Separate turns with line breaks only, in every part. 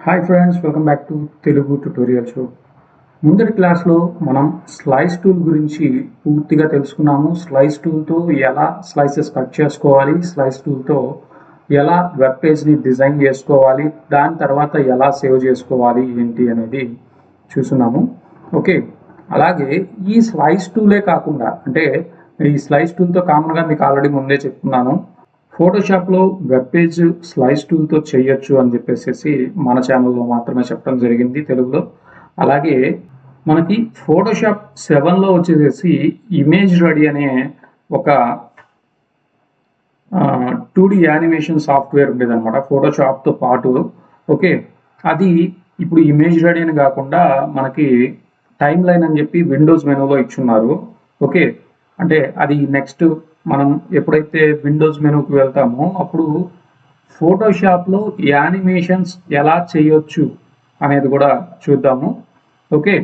Hi friends, welcome back to Telugu tutorial show. ముందటి క్లాస్లో మనం స్లైస్ టూల్ గురించి పూర్తిగా తెలుసుకున్నాము. స్లైస్ టూల్తో ఎలా స్లైసెస్ కట్ చేసుకోవాలి, స్లైస్ టూల్తో ఎలా వెబ్ పేజ్ని డిజైన్ చేసుకోవాలి, దాని తర్వాత ఎలా సేవ్ చేసుకోవాలి ఏంటి అనేది చూస్తున్నాము. ఓకే, అలాగే ఈ స్లైస్ టూలే కాకుండా అంటే ఈ స్లైస్ టూల్తో కామన్గా మీకు ఆల్రెడీ ముందే చెప్తున్నాను, ఫోటోషాప్లో వెబ్ పేజ్ స్లైస్ టూల్తో చేయొచ్చు అని చెప్పేసి మన ఛానల్లో మాత్రమే చెప్పడం జరిగింది తెలుగులో. అలాగే మనకి ఫోటోషాప్ 7లో వచ్చేసేసి ఇమేజ్ రెడీ అనే ఒక 2D యానిమేషన్ సాఫ్ట్వేర్ ఉండేది అనమాట ఫోటోషాప్తో పాటు. ఓకే, అది ఇప్పుడు ఇమేజ్ రెడీ అని కాకుండా మనకి టైమ్ లైన్ అని చెప్పి విండోస్ మెనూలో ఇచ్చున్నారు. ఓకే, అంటే అది నెక్స్ట్ మనం ఎప్పుడైతే విండోస్ మెనూకి వెళ్తామో అప్పుడు ఫోటోషాప్లో యానిమేషన్స్ ఎలా చేయొచ్చు అనేది కూడా చూద్దాము. ఓకే,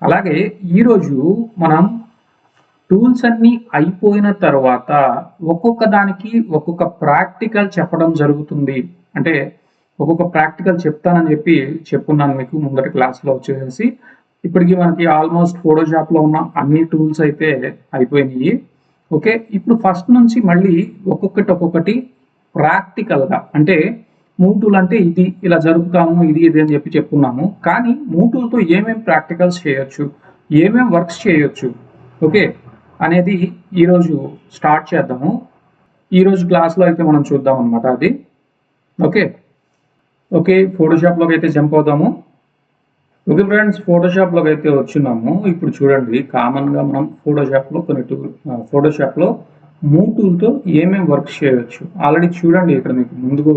అలాగే ఈరోజు మనం టూల్స్ అన్నీ అయిపోయిన తర్వాత ఒక్కొక్క దానికి ఒక్కొక్క ప్రాక్టికల్ చెప్పడం జరుగుతుంది. అంటే ఒక్కొక్క ప్రాక్టికల్ చెప్తానని చెప్పి చెప్పున్నాను మీకు ముందటి క్లాస్లో వచ్చేసి. ఇప్పటికి మనకి ఆల్మోస్ట్ ఫోటోషాప్లో ఉన్న అన్ని టూల్స్ అయితే అయిపోయినాయి. ఓకే, ఇప్పుడు ఫస్ట్ నుంచి మళ్ళీ ఒక్కొక్కటి ప్రాక్టికల్గా అంటే మూవ్ టూల్ అంటే ఇది ఇలా జరుపుతాము, ఇది అని చెప్పి చెప్పుకున్నాము. కానీ మూవ్ టూల్తో ఏమేమి ప్రాక్టికల్స్ చేయొచ్చు, ఏమేమి వర్క్స్ చేయొచ్చు ఓకే అనేది ఈరోజు స్టార్ట్ చేద్దాము. ఈరోజు క్లాస్లో అయితే మనం చూద్దాం అనమాట అది. ఓకే ఓకే ఫోటోషాప్లోకి అయితే జంప్ అవుదాము. ఓకే ఫ్రెండ్స్, ఫోటోషాప్లోకి అయితే వచ్చున్నాము. ఇప్పుడు చూడండి, కామన్గా మనం ఫోటోషాప్లో ఫోటోషాప్లో మూవ్ టూల్తో ఏమేమి వర్క్ చేయొచ్చు ఆల్రెడీ చూడండి. ఇక్కడ మీకు ముందుకు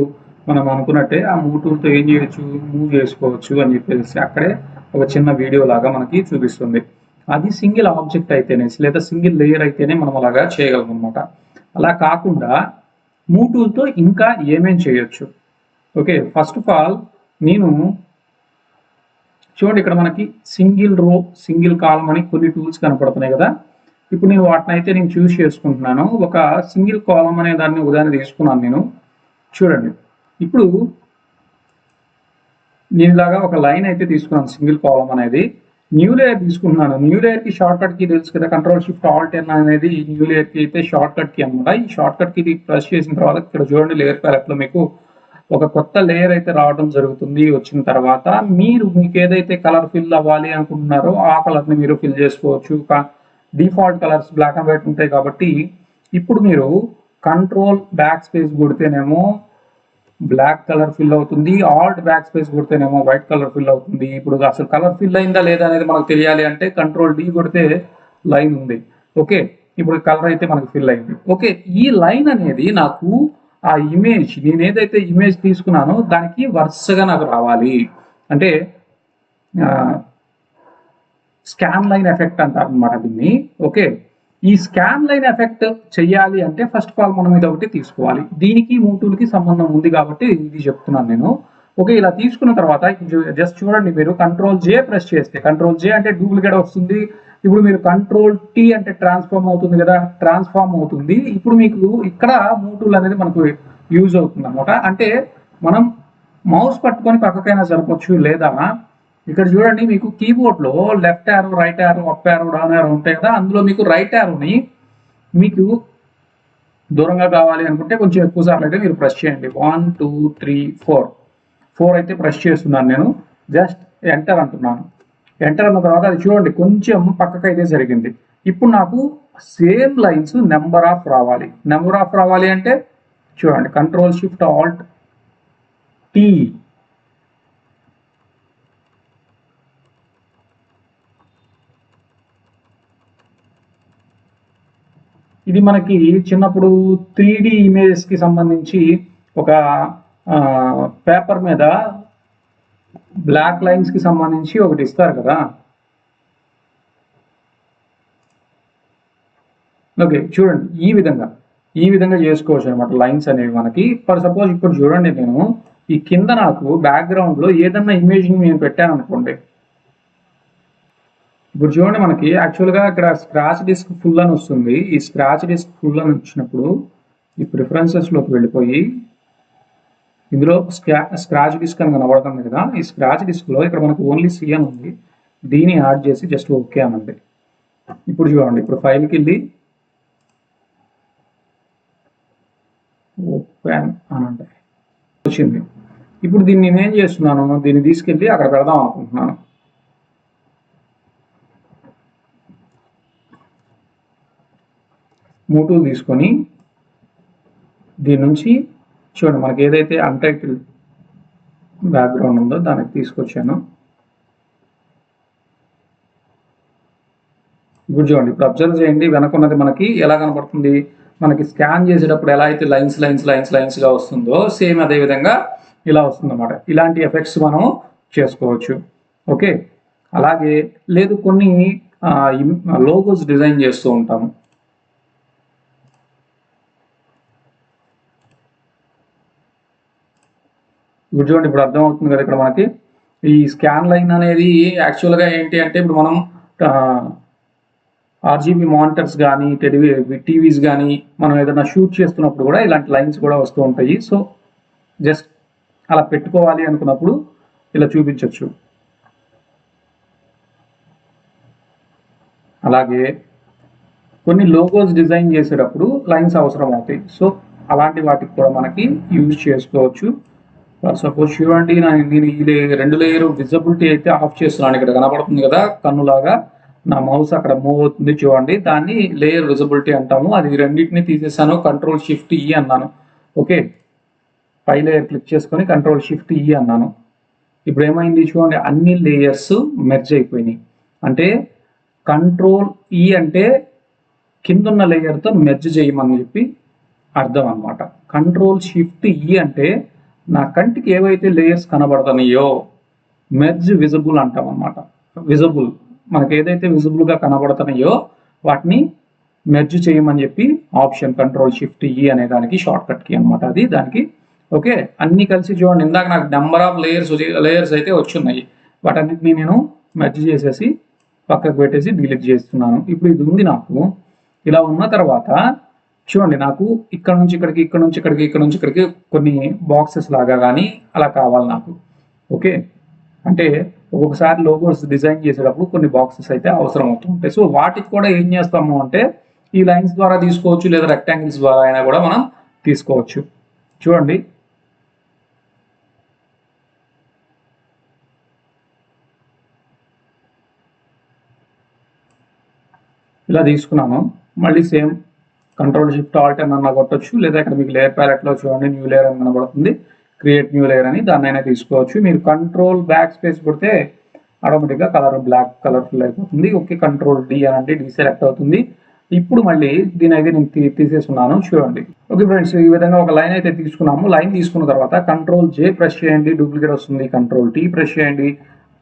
మనం అనుకున్నట్టే ఆ మూవ్ టూల్తో ఏం చేయొచ్చు, మూవ్ చేసుకోవచ్చు అని చెప్పేసి అక్కడే ఒక చిన్న వీడియో లాగా మనకి చూపిస్తుంది. అది సింగిల్ ఆబ్జెక్ట్ అయితేనే లేదా సింగిల్ లేయర్ అయితేనే మనం అలాగా చేయగలం అనమాట. అలా కాకుండా మూవ్ టూల్తో ఇంకా ఏమేం చేయొచ్చు. ఓకే, ఫస్ట్ ఆఫ్ ఆల్ నేను చూడండి, ఇక్కడ మనకి సింగిల్ రో, సింగిల్ కాలం అని కొన్ని టూల్స్ కనపడుతున్నాయి కదా. ఇప్పుడు నేను వాటిని అయితే నేను చూస్ చేసుకుంటున్నాను. ఒక సింగిల్ కాలం అనే దాన్ని ఉదాహరణ తీసుకున్నాను నేను. చూడండి, ఇప్పుడు నేను ఇలాగా ఒక లైన్ అయితే తీసుకున్నాను, సింగిల్ కాలం అనేది. న్యూ లేయర్ తీసుకుంటున్నాను. న్యూ లేయర్కి షార్ట్ కట్ కి తెలుసు కదా, Ctrl+Shift+Alt+N అనేది న్యూ లేయర్కి అయితే షార్ట్ కట్ కి అనమాట. ఈ షార్ట్ కట్ కి ప్రెస్ చేసిన తర్వాత ఇక్కడ చూడండి, లేయర్ ప్యాలెట్లో మీకు ఒక కొత్త లేయర్ అయితే రావడం జరుగుతుంది. వచ్చిన తర్వాత మీకు ఏదైతే కలర్ ఫిల్ అవ్వాలి అనుకుంటున్నారో ఆ కలర్ని మీరు ఫిల్ చేసుకోవచ్చు. Default colours black and white ఉంటాయి కాబట్టి ఇప్పుడు మీరు Ctrl+Backspace కొడితేనేమో బ్లాక్ కలర్ ఫిల్ అవుతుంది, ఆల్ట్ బ్యాక్ స్పేస్ కొడితేనేమో వైట్ కలర్ ఫిల్ అవుతుంది. ఇప్పుడు అసలు కలర్ ఫిల్ అయిందా లేదా అనేది మనకు తెలియాలి అంటే Ctrl+D కొడితే లైన్ ఉంది. ఓకే, ఇప్పుడు కలర్ అయితే మనకు ఫిల్ అయింది. ఓకే, ఈ లైన్ అనేది నాకు ఆ ఇమేజ్, నేను ఏదైతే ఇమేజ్ తీసుకున్నానో దానికి వరుసగా నాకు రావాలి. అంటే స్కాన్ లైన్ ఎఫెక్ట్ అంటారు అనమాట దీన్ని. ఓకే, ఈ స్కాన్ లైన్ ఎఫెక్ట్ చెయ్యాలి అంటే ఫస్ట్ ఆఫ్ ఆల్ మనం ఇది ఒకటి తీసుకోవాలి. దీనికి మూవ్ టూల్కి సంబంధం ఉంది కాబట్టి ఇది చెప్తున్నాను నేను. ఓకే, ఇలా తీసుకున్న తర్వాత జస్ట్ చూడండి, మీరు Ctrl+J ప్రెస్ చేస్తే, Ctrl+J అంటే డూప్లికేట్ వస్తుంది. ఇప్పుడు మీరు Ctrl+T అంటే ట్రాన్స్ఫార్మ్ అవుతుంది కదా, ట్రాన్స్ఫార్మ్ అవుతుంది. ఇప్పుడు మీకు ఇక్కడ మూవ్ టూల్ అనేది మనకు యూజ్ అవుతుంది అనమాట. అంటే మనం మౌస్ పట్టుకొని పక్కకైనా జరపచ్చు, లేదా ఇక్కడ చూడండి మీకు కీబోర్డ్లో left arrow, right arrow, up arrow, down arrow ఉంటాయి కదా. అందులో మీకు రైట్ యారోని మీకు దూరంగా కావాలి అనుకుంటే కొంచెం ఎక్కువ సార్లు అయితే మీరు ప్రెస్ చేయండి. 1 2 3 4 అయితే ప్రెస్ చేస్తున్నాను నేను. జస్ట్ ఎంటర్ అంటున్నాను. ఎంటర్ అన్న తర్వాత అది చూడండి కొంచెం పక్కకు అయితే జరిగింది. ఇప్పుడు నాకు సేమ్ లైన్స్ నెంబర్ ఆఫ్ రావాలి. నెంబర్ ఆఫ్ రావాలి అంటే చూడండి, Ctrl+Shift+Alt+T. ఇది మనకి చిన్నప్పుడు 3D ఇమేజెస్కి సంబంధించి ఒక పేపర్ మీద బ్లాక్ లైన్స్కి సంబంధించి ఒకటి ఇస్తారు కదా. ఓకే, చూడండి ఈ విధంగా చేసుకోవచ్చు అనమాట లైన్స్ అనేవి మనకి. ఫర్ సపోజ్ ఇప్పుడు చూడండి, నేను ఈ కింద నాకు బ్యాక్గ్రౌండ్లో ఏదన్నా ఇమేజ్ని నేను పెట్టాను అనుకోండి. ఇప్పుడు చూడండి, మనకి యాక్చువల్గా ఇక్కడ స్క్రాచ్ డిస్క్ ఫుల్ అని వస్తుంది. ఈ స్క్రాచ్ డిస్క్ ఫుల్ అని వచ్చినప్పుడు ఈ ప్రిఫరెన్సెస్లోకి వెళ్ళిపోయి ఇందులో స్క్రాచ్ డిస్క్ అని కనబడుతుంది కదా, ఈ స్క్రాచ్ డిస్క్లో ఇక్కడ మనకు ఓన్లీ సి అని ఉంది, దీన్ని యాడ్ చేసి జస్ట్ ఓకే అనండి. ఇప్పుడు చూడండి, ఇప్పుడు ఫైల్కి వెళ్ళి ఓపెన్ అనండి, వచ్చింది. ఇప్పుడు దీన్ని నేనేం చేస్తున్నాను, దీన్ని తీసుకెళ్ళి అక్కడ పెడదాం అనుకుంటున్నాను. మూవ్ తీసుకొని దీని నుంచి చూడండి, మనకి ఏదైతే అన్టైటిల్ బ్యాక్గ్రౌండ్ ఉందో దానికి తీసుకొచ్చాను. ఇప్పుడు చూడండి, ఇప్పుడు అబ్జర్వ్ చేయండి, వెనకున్నది మనకి ఎలా కనపడుతుంది. మనకి స్కాన్ చేసేటప్పుడు ఎలా అయితే లైన్స్ లైన్స్ లైన్స్ లైన్స్గా వస్తుందో సేమ్ అదే విధంగా ఇలా వస్తుంది అన్నమాట. ఇలాంటి ఎఫెక్ట్స్ మనం చేసుకోవచ్చు. ఓకే, అలాగే లేదు కొన్ని లోగోస్ డిజైన్ చేస్తూ ఉంటాము. ఇప్పుడు చూడండి, ఇప్పుడు అర్థమవుతుంది కదా ఇక్కడ మనకి ఈ స్కాన్ లైన్ అనేది యాక్చువల్గా ఏంటి అంటే, ఇప్పుడు మనం ఆర్జీబీ మానిటర్స్ కానీ టీవీస్ కానీ మనం ఏదైనా షూట్ చేస్తున్నప్పుడు కూడా ఇలాంటి లైన్స్ కూడా వస్తూ ఉంటాయి. సో జస్ట్ అలా పెట్టుకోవాలి అనుకున్నప్పుడు ఇలా చూపించవచ్చు. అలాగే కొన్ని లోగోస్ డిజైన్ చేసేటప్పుడు లైన్స్ అవసరం అవుతాయి. సో అలాంటి వాటికి కూడా మనకి యూజ్ చేసుకోవచ్చు. సపోజ్ చూడండి, నేను ఈ 2 లేయర్ విజిబిలిటీ అయితే ఆఫ్ చేస్తున్నాను. ఇక్కడ కనపడుతుంది కదా కన్నులాగా, నా మౌస్ అక్కడ మూవ్ అవుతుంది చూడండి, దాన్ని లేయర్ విజిబిలిటీ అంటాము. అది రెండింటిని తీసేసాను, Ctrl+Shift E అన్నాను. ఓకే, పై లేయర్ క్లిక్ చేసుకొని Ctrl+Shift E అన్నాను. ఇప్పుడు ఏమైంది చూడండి, అన్ని లేయర్స్ మెర్జ్ అయిపోయినాయి. అంటే Ctrl+E అంటే కిందున్న లేయర్తో మెర్జ్ చేయమని చెప్పి అర్థం అనమాట. Ctrl+Shift E అంటే నా కంటికి ఏవైతే లేయర్స్ కనబడుతున్నాయో మెర్జ్ విజిబుల్ అంటాం అనమాట. విజిబుల్ మనకి ఏదైతే విజిబుల్గా కనబడుతున్నాయో వాటిని మెర్జ్ చేయమని చెప్పి ఆప్షన్ Ctrl+Shift E అనే దానికి షార్ట్ కట్ కి అనమాట, అది దానికి. ఓకే, అన్ని కలిసి చూడండి, ఇందాక నాకు నెంబర్ ఆఫ్ లేయర్స్ అయితే వచ్చున్నాయి, వాటన్నిటిని నేను మెర్జ్ చేసేసి పక్కకు పెట్టేసి డిలీట్ చేస్తున్నాను. ఇప్పుడు ఇది ఉంది నాకు. ఇలా ఉన్న తర్వాత చూడండి, నాకు ఇక్కడ నుంచి ఇక్కడికి, ఇక్కడ నుంచి ఇక్కడికి, ఇక్కడ నుంచి ఇక్కడికి కొన్ని బాక్సెస్ లాగా కానీ అలా కావాలి నాకు. ఓకే, అంటే ఒక్కొక్కసారి లోగోస్ డిజైన్ చేసేటప్పుడు కొన్ని బాక్సెస్ అయితే అవసరం అవుతుంటాయి. సో వాటికి కూడా ఏం చేస్తాము అంటే ఈ లైన్స్ ద్వారా తీసుకోవచ్చు, లేదా రెక్టాంగిల్స్ ద్వారా అయినా కూడా మనం తీసుకోవచ్చు. చూడండి, ఇలా తీసుకున్నాను. మళ్ళీ సేమ్ Ctrl+Shift+Alt అన్న కొట్టచ్చు, లేదా ఇక్కడ మీకు లేయర్ ప్యాలెట్లో చూడండి న్యూ లేయర్ అని కనబడుతుంది, క్రియేట్ న్యూ లేయర్ అని, దాన్ని అయినా తీసుకోవచ్చు. మీరు Ctrl+Backspace కొడితే ఆటోమేటిక్గా కలర్ బ్లాక్ కలర్ఫుల్ అయిపోతుంది. ఓకే, Ctrl+D అనండి, డీసెలెక్ట్ అవుతుంది. ఇప్పుడు మళ్ళీ దీని అయితే నేను తీసేస్తున్నాను చూడండి. ఓకే ఫ్రెండ్స్, ఈ విధంగా ఒక లైన్ అయితే తీసుకున్నాము. లైన్ తీసుకున్న తర్వాత Ctrl+J ప్రెస్ చేయండి, డూప్లికేట్ వస్తుంది. Ctrl+T ప్రెస్ చేయండి.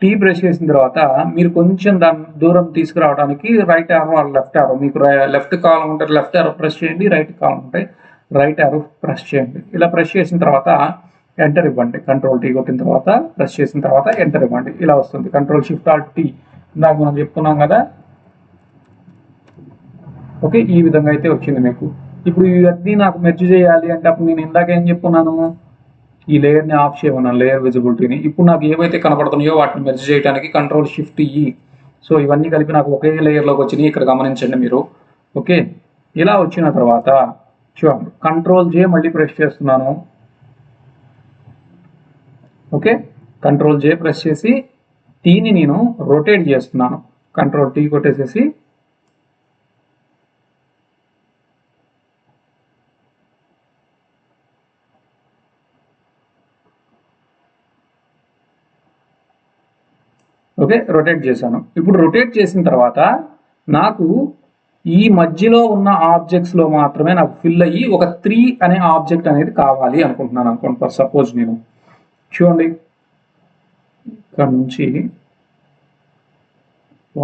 టీ ప్రెస్ చేసిన తర్వాత మీరు కొంచెం దాని దూరం తీసుకురావడానికి right arrow or left arrow, మీకు లెఫ్ట్ కాలం ఉంటే లెఫ్ట్ యారో ప్రెస్ చేయండి, రైట్ కాలం ఉంటే రైట్ యారో ప్రెస్ చేయండి. ఇలా ప్రెస్ చేసిన తర్వాత ఎంటర్ ఇవ్వండి. Ctrl+T కొట్టిన తర్వాత ప్రెస్ చేసిన తర్వాత ఎంటర్ ఇవ్వండి, ఇలా వస్తుంది. Ctrl+Shift+Alt+T ఇందాక మనం చెప్పుకున్నాం కదా. ఓకే, ఈ విధంగా అయితే వచ్చింది మీకు. ఇప్పుడు ఇవన్నీ నాకు మెర్జ్ చేయాలి అంటే అప్పుడు నేను ఇందాక ఏం చెప్పుకున్నాను, ఈ లేయర్ని ఆఫ్ చేయమన్నాను, లేయర్ విజిబిలిటీని. ఇప్పుడు నాకు ఏవైతే కనపడుతున్నాయో వాటిని మెర్జ్ చేయడానికి Ctrl+Shift+E. సో ఇవన్నీ కలిపి నాకు ఒకే లేయర్లోకి వచ్చినాయి, ఇక్కడ గమనించండి మీరు. ఓకే, ఇలా వచ్చిన తర్వాత చూడండి, Ctrl+J మళ్ళీ ప్రెస్ చేస్తున్నాను. ఓకే, Ctrl+J ప్రెస్ చేసి టీని నేను రొటేట్ చేస్తున్నాను. Ctrl+T కొట్టేసేసి ఓకే, రొటేట్ చేశాను. ఇప్పుడు రొటేట్ చేసిన తర్వాత నాకు ఈ మధ్యలో ఉన్న ఆబ్జెక్ట్స్లో మాత్రమే నాకు ఫిల్ అయ్యి ఒక 3 అనే ఆబ్జెక్ట్ అనేది కావాలి అనుకుంటున్నాను అనుకోండి. ఫర్ సపోజ్ నేను చూడండి, ఇక్కడ నుంచి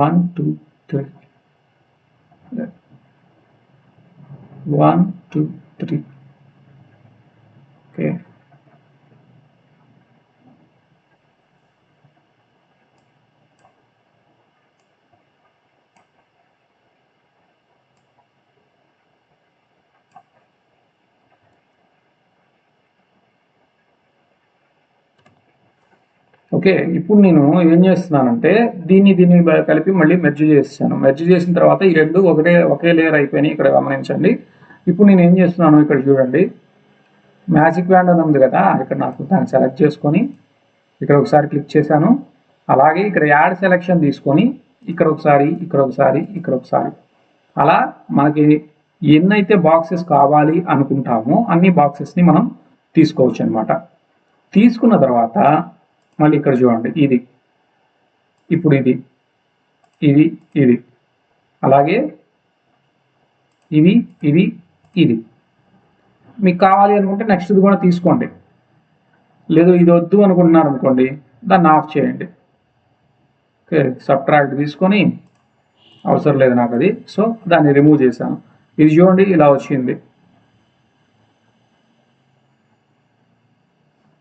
1 2 3 1 2 3 ఓకే, ఓకే, ఇప్పుడు నేను ఏం చేస్తున్నానంటే దీన్ని కలిపి మళ్ళీ మెర్జ్ చేస్తాను. మెర్జ్ చేసిన తర్వాత ఈ రెండు ఒకే లేయర్ అయిపోయినాయి. ఇక్కడ గమనించండి. ఇప్పుడు నేను ఏం చేస్తున్నాను, ఇక్కడ చూడండి, మ్యాజిక్ బ్యాండ్ అని ఉంది కదా, ఇక్కడ నాకు దాన్ని సెలెక్ట్ చేసుకొని ఇక్కడ ఒకసారి క్లిక్ చేశాను. అలాగే ఇక్కడ యాడ్ సెలెక్షన్ తీసుకొని ఇక్కడ ఒకసారి, ఇక్కడ ఒకసారి, ఇక్కడ ఒకసారి, అలా మనకి ఎన్నైతే బాక్సెస్ కావాలి అనుకుంటామో అన్ని బాక్సెస్ని మనం తీసుకోవచ్చు అనమాట. తీసుకున్న తర్వాత మళ్ళీ ఇక్కడ చూడండి, ఇది ఇప్పుడు ఇది ఇది ఇది అలాగే ఇది ఇది ఇది మీకు కావాలి అనుకుంటే నెక్స్ట్ ఇది కూడా తీసుకోండి. లేదు ఇది వద్దు అనుకుంటున్నారు అనుకోండి, దాన్ని ఆఫ్ చేయండి. ఓకే, సబ్ట్రాక్ట్ తీసుకొని అవసరం లేదు నాకు అది, సో దాన్ని రిమూవ్ చేశాను. ఇది చూడండి ఇలా వచ్చింది.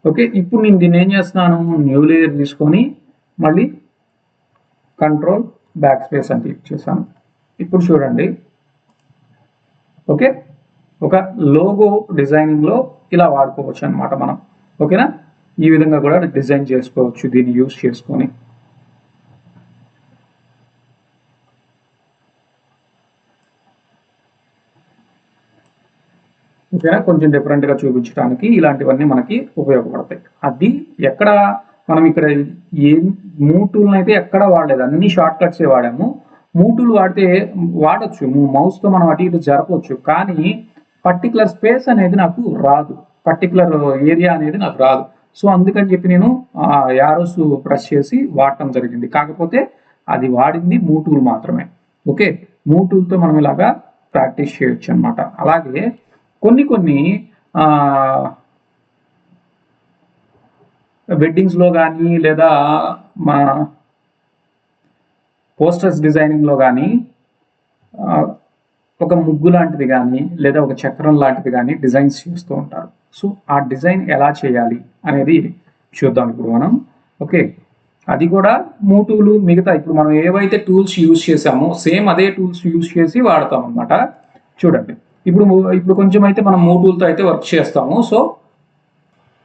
ఓకే, ఇప్పుడు నేను దీన్ని ఏం చేస్తున్నాను, న్యూ లేయర్ తీసుకొని మళ్ళీ కంట్రోల్ బ్యాక్ స్పేస్ అని క్లిక్ చేశాను. ఇప్పుడు చూడండి, ఓకే, ఒక లోగో డిజైనింగ్లో ఇలా వాడుకోవచ్చు అనమాట మనం. ఓకేనా, ఈ విధంగా కూడా డిజైన్ చేసుకోవచ్చు దీన్ని యూజ్ చేసుకొని. ఓకేనా, కొంచెం డిఫరెంట్గా చూపించడానికి ఇలాంటివన్నీ మనకి ఉపయోగపడతాయి. అది ఎక్కడ మనం ఇక్కడ ఏ మూవ్ టూల్ని అయితే ఎక్కడ వాడలేదు, అన్ని షార్ట్ కట్సే వాడాము. మూవ్ టూల్ వాడచ్చు, మౌస్తో మనం అటు ఇటు జరపవచ్చు, కానీ పర్టికులర్ స్పేస్ అనేది నాకు రాదు, పర్టికులర్ ఏరియా అనేది నాకు రాదు. సో అందుకని చెప్పి నేను యారోస్ ప్రెస్ చేసి వాడటం జరిగింది. కాకపోతే అది వాడింది మూవ్ టూల్ మాత్రమే. ఓకే, మూవ్ టూల్తో మనం ఇలాగా ప్రాక్టీస్ చేయొచ్చు అనమాట. అలాగే కొన్ని వెడ్డింగ్స్లో కానీ లేదా మా పోస్టర్స్ డిజైనింగ్లో కానీ ఒక ముగ్గు లాంటిది కానీ లేదా ఒక చక్రం లాంటిది కానీ డిజైన్స్ చేస్తూ ఉంటారు. సో ఆ డిజైన్ ఎలా చేయాలి అనేది చూద్దాం ఇప్పుడు మనం. ఓకే, అది కూడా మూవ్ టూల్ మిగతా ఇప్పుడు మనం ఏవైతే టూల్స్ యూజ్ చేసామో సేమ్ అదే టూల్స్ యూజ్ చేసి వాడతాం అనమాట. చూడండి, ఇప్పుడు కొంచెం అయితే మనం మూవ్ టూల్తో అయితే వర్క్ చేస్తాము. సో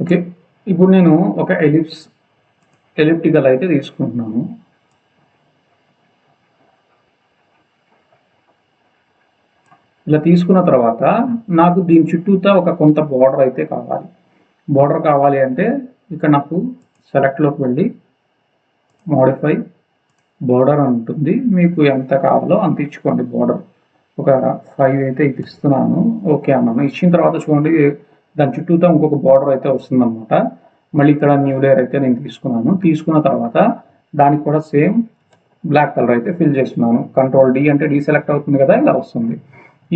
ఓకే, ఇప్పుడు నేను ఒక ఎలిప్టికల్ అయితే తీసుకుంటున్నాను. ఇలా తీసుకున్న తర్వాత నాకు దీని చుట్టూతా ఒక కొంత బార్డర్ అయితే కావాలి. బార్డర్ కావాలి అంటే ఇక్కడ నాకు సెలెక్ట్లోకి వెళ్ళి మోడిఫై బార్డర్ అని ఉంటుంది, మీకు ఎంత కావాలో అంత ఇచ్చుకోండి. బార్డర్ ఒక 5 అయితే ఇది ఇస్తున్నాను. ఓకే అన్నాను. ఇచ్చిన తర్వాత చూడండి దాని చుట్టూతో ఇంకొక బార్డర్ అయితే వస్తుందన్నమాట. మళ్ళీ ఇక్కడ న్యూ లేయర్ అయితే నేను తీసుకున్నాను. తీసుకున్న తర్వాత దానికి కూడా సేమ్ బ్లాక్ కలర్ అయితే ఫిల్ చేస్తున్నాను. కంట్రోల్ డి అంటే డీసెలెక్ట్ అవుతుంది కదా, ఇలా వస్తుంది.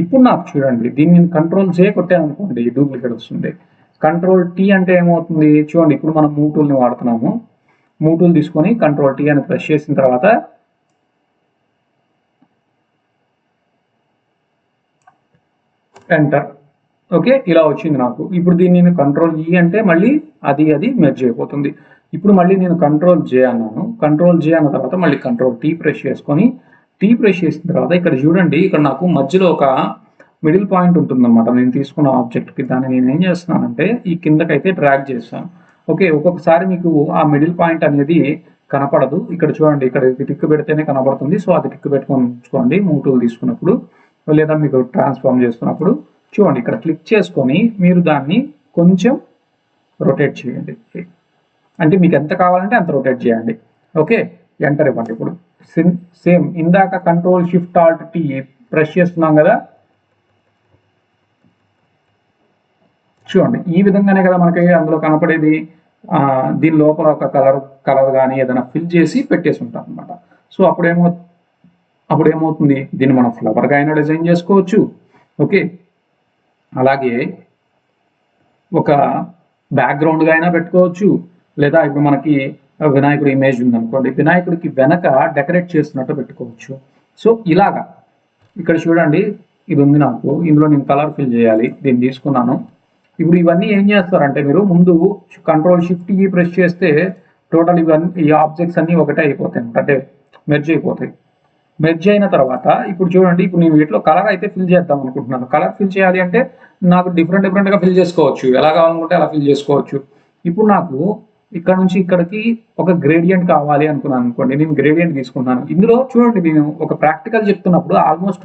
ఇప్పుడు నాకు చూడండి, దీన్ని నేను కంట్రోల్ జే కొట్టాను అనుకోండి డూప్లికేట్ వస్తుంది. కంట్రోల్ టీ అంటే ఏమవుతుంది చూడండి, ఇప్పుడు మనం మూవ్ టూల్ని వాడుతున్నాము. మూవ్ టూల్ తీసుకొని కంట్రోల్ టీ అని ప్రెస్ చేసిన తర్వాత ఎంటర్. ఓకే, ఇలా వచ్చింది నాకు. ఇప్పుడు దీన్ని నేను కంట్రోల్ ఈ అంటే మళ్ళీ అది మెర్జ్ అయిపోతుంది. ఇప్పుడు మళ్ళీ నేను కంట్రోల్ జే అన్నాను. కంట్రోల్ జే అన్న తర్వాత మళ్ళీ కంట్రోల్ టీ ప్రెస్ చేసుకొని టీ ప్రెస్ చేసిన తర్వాత ఇక్కడ చూడండి, ఇక్కడ నాకు మధ్యలో ఒక మిడిల్ పాయింట్ ఉంటుందన్నమాట. నేను తీసుకున్న ఆబ్జెక్ట్కి దాన్ని నేను ఏం చేస్తున్నానంటే ఈ కిందకైతే డ్రాగ్ చేస్తాను. ఓకే, ఒక్కొక్కసారి మీకు ఆ మిడిల్ పాయింట్ అనేది కనపడదు. ఇక్కడ చూడండి, ఇక్కడ టిక్ పెడితేనే కనపడుతుంది. సో అది టిక్ పెట్టుకొని ఉంచుకోండి మూవ్ టూల్ తీసుకున్నప్పుడు, లేదా మీకు ట్రాన్స్ఫార్మ్ చేస్తున్నప్పుడు. చూడండి, ఇక్కడ క్లిక్ చేసుకొని మీరు దాన్ని కొంచెం రొటేట్ చేయండి. అంటే మీకు ఎంత కావాలంటే అంత రొటేట్ చేయండి. ఓకే, ఎంటర్ ఇవ్వండి. ఇప్పుడు సేమ్ ఇందాక control shift Alt tea press చేస్తున్నాం కదా, చూడండి ఈ విధంగానే కదా మనకి అందులో కనపడేది. దీని లోపల ఒక కలర్ కానీ ఏదైనా ఫిల్ చేసి పెట్టేసి ఉంటాం అనమాట. సో అప్పుడేమవుతుంది, దీన్ని మనం ఫ్లవర్గా అయినా డిజైన్ చేసుకోవచ్చు. ఓకే, అలాగే ఒక బ్యాక్గ్రౌండ్గా అయినా పెట్టుకోవచ్చు, లేదా ఇప్పుడు మనకి వినాయకుడి ఇమేజ్ ఉందనుకోండి, వినాయకుడికి వెనక డెకరేట్ చేస్తున్నట్టు పెట్టుకోవచ్చు. సో ఇలాగా ఇక్కడ చూడండి, ఇది ఉంది నాకు, ఇందులో నేను కలర్ ఫిల్ చేయాలి. దీన్ని తీసుకున్నాను. ఇప్పుడు ఇవన్నీ ఏం చేస్తారంటే మీరు ముందు కంట్రోల్ షిఫ్ట్ ఈ ప్రెస్ చేస్తే టోటల్ ఈ ఆబ్జెక్ట్స్ అన్నీ ఒకటే అయిపోతాయి, అంటే మెర్జ్ అయిపోతాయి. మెర్జ్ అయిన తర్వాత ఇప్పుడు చూడండి, ఇప్పుడు నేను వీటిలో కలర్ అయితే ఫిల్ చేద్దాం అనుకుంటున్నాను. కలర్ ఫిల్ చేయాలి అంటే నాకు డిఫరెంట్గా ఫిల్ చేసుకోవచ్చు, ఎలా కావాలనుకుంటే అలా ఫిల్ చేసుకోవచ్చు. ఇప్పుడు నాకు ఇక్కడ నుంచి ఇక్కడికి ఒక గ్రేడియంట్ కావాలి అనుకున్నాను అనుకోండి, నేను గ్రేడియంట్ తీసుకున్నాను. ఇందులో చూడండి, నేను ఒక ప్రాక్టికల్ చెప్తున్నప్పుడు ఆల్మోస్ట్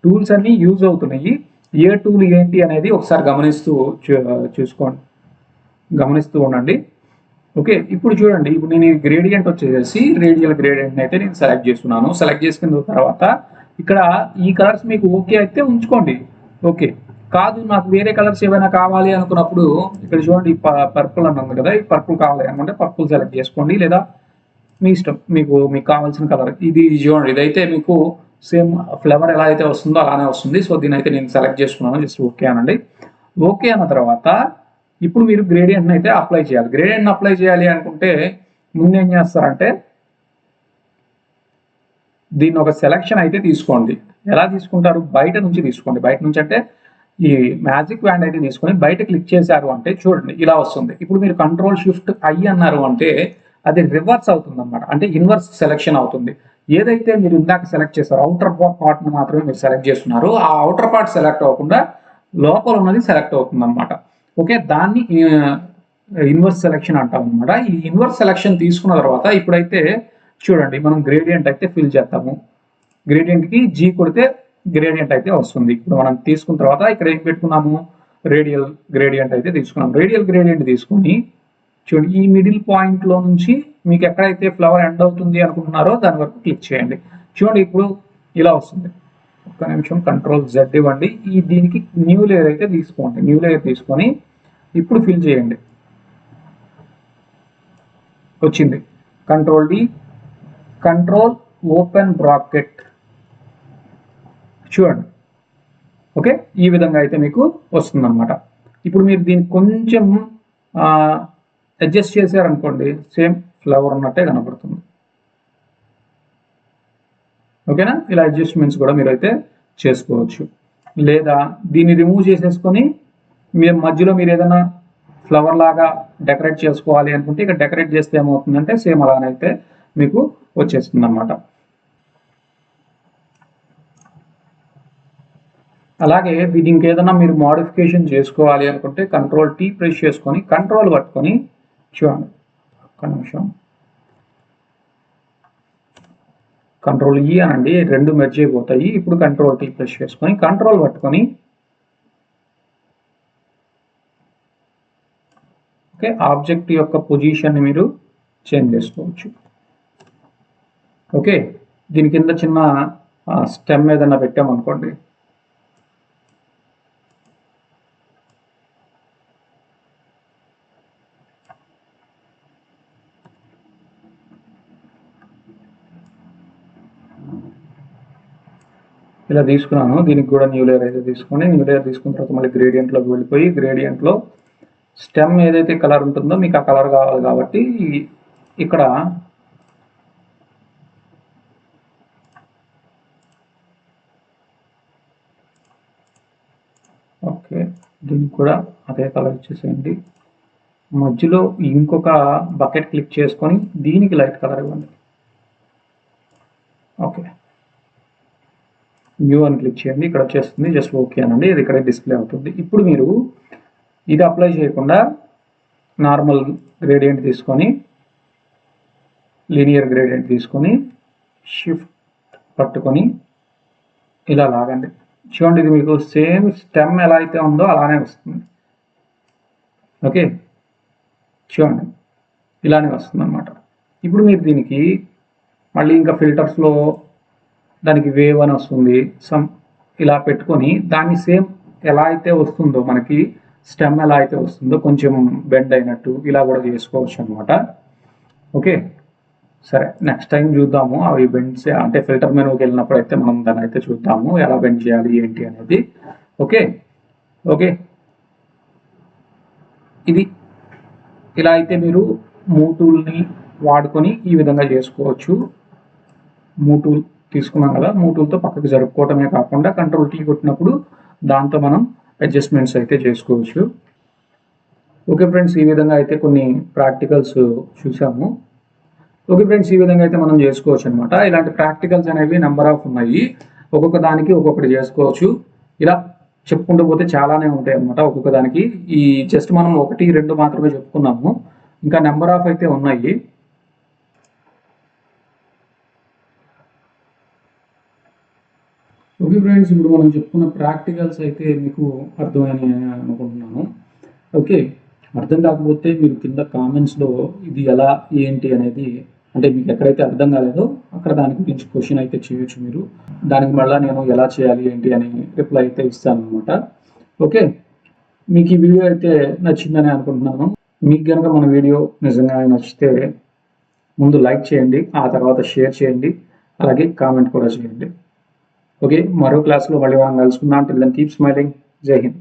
టూల్స్ అన్ని యూజ్ అవుతున్నాయి. ఏ టూల్ ఏంటి అనేది ఒకసారి గమనిస్తూ ఉండండి. ఓకే, ఇప్పుడు చూడండి, ఇప్పుడు నేను ఈ గ్రేడియంట్ వచ్చేసి రేడియల్ గ్రేడియంట్ అయితే నేను సెలెక్ట్ చేస్తున్నాను. సెలెక్ట్ చేసుకున్న తర్వాత ఇక్కడ ఈ కలర్స్ మీకు ఓకే అయితే ఉంచుకోండి. ఓకే, కాదు నాకు వేరే కలర్స్ ఏమైనా కావాలి అనుకున్నప్పుడు ఇక్కడ చూడండి, పర్పుల్ అన్నది కదా, ఈ పర్పుల్ కావాలి అనుకుంటే పర్పుల్ సెలెక్ట్ చేసుకోండి, లేదా మీ ఇష్టం, మీకు కావాల్సిన కలర్. ఇది చూడండి, ఇదైతే మీకు సేమ్ ఫ్లేవర్ ఎలా అయితే వస్తుందో అలానే వస్తుంది. సో దీని అయితే నేను సెలెక్ట్ చేసుకున్నాను. జస్ట్ ఓకే అనండి. ఓకే అన్న తర్వాత ఇప్పుడు మీరు గ్రేడియంట్ని అయితే అప్లై చేయాలి. గ్రేడియంట్ని అప్లై చేయాలి అనుకుంటే ముందు ఏం చేస్తారంటే దీన్ని ఒక సెలెక్షన్ అయితే తీసుకోండి. ఎలా తీసుకుంటారు? బయట నుంచి తీసుకోండి. బయట నుంచి అంటే ఈ మ్యాజిక్ వ్యాండ్ అయితే తీసుకొని బయట క్లిక్ చేశారు అంటే చూడండి ఇలా వస్తుంది. ఇప్పుడు మీరు కంట్రోల్ షిఫ్ట్ ఐ అన్నారు అంటే అది రివర్స్ అవుతుంది అనమాట, అంటే ఇన్వర్స్ సెలెక్షన్ అవుతుంది. ఏదైతే మీరు ఇందాక సెలెక్ట్ చేశారో అవుటర్ పార్ట్ని మాత్రమే మీరు సెలెక్ట్ చేస్తున్నారు, ఆ అవుటర్ పార్ట్ సెలెక్ట్ అవ్వకుండా లోపల ఉన్నది సెలెక్ట్ అవుతుంది అనమాట. ఓకే, దాన్ని ఇన్వర్స్ సెలెక్షన్ అంటాం అనమాట. ఈ ఇన్వర్స్ సెలెక్షన్ తీసుకున్న తర్వాత ఇప్పుడైతే చూడండి, మనం గ్రేడియంట్ అయితే ఫిల్ చేద్దాము. గ్రేడియంట్కి జీ కొడితే గ్రేడియంట్ అయితే వస్తుంది. ఇప్పుడు మనం తీసుకున్న తర్వాత ఇక్కడ ఏం పెట్టుకున్నాము? రేడియల్ గ్రేడియంట్ అయితే తీసుకున్నాం. రేడియల్ గ్రేడియంట్ తీసుకొని చూడండి, ఈ మిడిల్ పాయింట్లో నుంచి మీకు ఎక్కడైతే ఫ్లవర్ ఎండ్ అవుతుంది అనుకుంటున్నారో దాని వరకు క్లిక్ చేయండి. చూడండి, ఇప్పుడు ఇలా వస్తుంది. ఒక్క నిమిషం, కంట్రోల్ జెడ్ ఇవ్వండి. దీనికి న్యూ లేయర్ అయితే తీసుకోండి. న్యూ లేయర్ తీసుకొని ఇప్పుడు ఫిల్ చేయండి. వచ్చింది. Control D, control open bracket, చూడండి. ఓకే, ఈ విధంగా అయితే మీకు వస్తుంది అనమాట. ఇప్పుడు మీరు దీన్ని కొంచెం అడ్జస్ట్ చేశారనుకోండి, సేమ్ ఫ్లవర్ ఉన్నట్టే కనబడుతుంది. ఓకేనా? ఇలా అడ్జస్ట్మెంట్స్ కూడా మీరు అయితే చేసుకోవచ్చు. లేదా దీన్ని రిమూవ్ చేసేసుకొని మీరు మధ్యలో మీరు ఏదైనా ఫ్లవర్ లాగా డెకరేట్ చేసుకోవాలి అనుకుంటే ఇక్కడ డెకరేట్ చేస్తే ఏమవుతుందంటే సేమ్ అలానైతే మీకు వచ్చేస్తుంది అన్నమాట. అలాగే ఇది ఇంకేదైనా మీరు మోడిఫికేషన్ చేసుకోవాలి అనుకుంటే కంట్రోల్ టీ ప్రెస్ చేసుకొని కంట్రోల్ పట్టుకొని చూడండి. ఒక్క నిమిషం, కంట్రోల్ ఈ అనండి, రెండు మెర్జ్ అయిపోతాయి. ఇప్పుడు కంట్రోల్ టీ ప్రెస్ చేసుకొని కంట్రోల్ పట్టుకొని ఓకే, ఆబ్జెక్ట్ యొక్క పొజిషన్ని మీరు చేంజ్ చేసుకోవచ్చు. ఓకే, దీని కింద చిన్న స్టెమ్ ఏదైనా పెట్టామనుకోండి, ఇలా తీసుకున్నాను. దీనికి కూడా న్యూ లేయర్ అయితే తీసుకొని న్యూ లేయర్ తీసుకున్న తర్వాత మళ్ళీ గ్రేడియంట్లోకి వెళ్ళిపోయి గ్రేడియంట్లో స్టెమ్ ఏదైతే కలర్ ఉంటుందో మీకు ఆ కలర్ కావాలి కాబట్టి ఇక్కడ ఓకే, దీనికి కూడా అదే కలర్ ఇచ్చేసేయండి. మధ్యలో ఇంకొక బకెట్ క్లిక్ చేసుకొని దీనికి లైట్ కలర్ ఇవ్వండి. ఓకే, న్యూ అని క్లిక్ చేయండి, ఇక్కడ వచ్చేస్తుంది. జస్ట్ ఓకే అనండి, ఇది ఇక్కడ డిస్ప్లే అవుతుంది. ఇప్పుడు మీరు ఇది అప్లై చేయకుండా నార్మల్ గ్రేడియంట్ తీసుకొని లీనియర్ గ్రేడియంట్ తీసుకొని షిఫ్ట్ పట్టుకొని ఇలా లాగండి. చూడండి, ఇది మీకు సేమ్ స్టెమ్ ఎలా అయితే ఉందో అలానే వస్తుంది. ఓకే, చూడండి ఇలానే వస్తుంది అన్నమాట. ఇప్పుడు మీరు దీనికి మళ్ళీ ఇంకా ఫిల్టర్స్లో దానికి వేవ్ అని వస్తుంది, సమ్ ఇలా పెట్టుకొని దాన్ని సేమ్ ఎలా అయితే వస్తుందో మనకి స్టెమ్ ఎలా అయితే వస్తుందో కొంచెం బెండ్ అయినట్టు ఇలా కూడా చేసుకోవచ్చు అనమాట. ఓకే, సరే, నెక్స్ట్ టైం చూద్దాము అవి బెండ్స్, అంటే ఫిల్టర్ మెనూకి వెళ్ళినప్పుడు అయితే మనం దాన్ని అయితే చూద్దాము ఎలా బెండ్ చేయాలి ఏంటి అనేది. ఓకే ఓకే, ఇది ఇలా అయితే మీరు మూవ్ టూల్ని వాడుకొని ఈ విధంగా చేసుకోవచ్చు. మూవ్ టూల్ తీసుకున్నాం కదా, మూవ్ టూల్తో పక్కకు జరుపుకోవటమే కాకుండా కంట్రోల్ టీ కొట్టినప్పుడు దాంతో మనం అడ్జస్ట్మెంట్స్ అయితే చేసుకోవచ్చు. ఓకే ఫ్రెండ్స్, ఈ విధంగా అయితే కొన్ని ప్రాక్టికల్స్ చూసాము. ఓకే ఫ్రెండ్స్, ఈ విధంగా అయితే మనం చేసుకోవచ్చు అనమాట. ఇలాంటి ప్రాక్టికల్స్ అనేవి నెంబర్ ఆఫ్ ఉన్నాయి, ఒక్కొక్క దానికి ఒక్కొక్కటి చేసుకోవచ్చు. ఇలా చెప్పుకుంటూ పోతే చాలానే ఉంటాయి అనమాట ఒక్కొక్క దానికి. ఈ జస్ట్ మనం 1, 2 మాత్రమే చెప్పుకున్నాము. ఇంకా నెంబర్ ఆఫ్ అయితే ఉన్నాయి. ఓకే ఫ్రెండ్స్, ఇప్పుడు మనం చెప్పుకున్న ప్రాక్టికల్స్ అయితే మీకు అర్థమైనాయి అనుకుంటున్నాను. ఓకే, అర్థం కాకపోతే మీరు కింద కామెంట్స్లో ఇది ఎలా ఏంటి అనేది, అంటే మీకు ఎక్కడైతే అర్థం కాలేదో అక్కడ దాని గురించి క్వశ్చన్ అయితే చేయొచ్చు మీరు. దానికి మళ్ళీ నేను ఎలా చేయాలి ఏంటి అని రిప్లై అయితే ఇస్తాను అనమాట. ఓకే, మీకు ఈ వీడియో అయితే నచ్చిందని అనుకుంటున్నాను. మీకు కనుక మన వీడియో నిజంగా నచ్చితే ముందు లైక్ చేయండి, ఆ తర్వాత షేర్ చేయండి, అలాగే కామెంట్ కూడా చేయండి. ఓకే, మరో క్లాస్లో మళ్ళీ మనం కలుసుకుందాం. Till then keep smiling. Jai Hind.